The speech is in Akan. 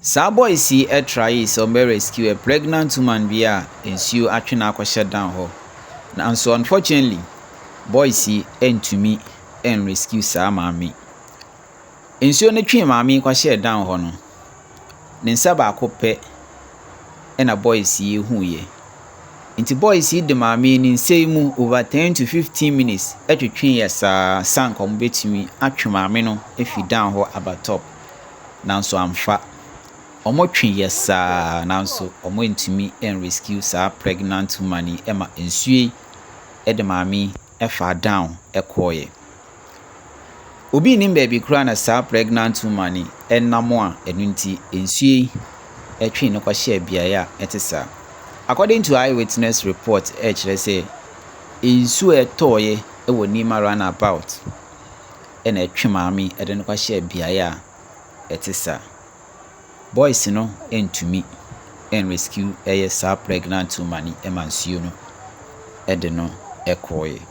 Sa boys yi try so be rescue a pregnant woman bi a nsuo atwe na akɔhyɛ down ho. Na so unfortunately, boys yi entumi rescue sa maame. Nsuo no twe maame kɔhyɛ down ho no. Ne nsa baako pɛ na boys yi huye. Nti boys yi de maame ni nsɛm mu over 10 to 15 minutes atwetwe yɛ saa sank ɔmo betumi atwe maame no efi down ho aba top. Nanso amfa. Omo twe yesa nanso omo ntumi rescue sa pregnant woman ema ensue de maami efa down ekoye. Obi nim baby kura na sa pregnant woman enamo a enunti ensue twe no kwahye biaye a etesa. According to eyewitness report kire say ensu etoye ewo Nima Roundabout ena etwe maami de no kwahye biaye a etesa. Boys no entumi rescue sa pregnant woman emansuo no de no ekoye.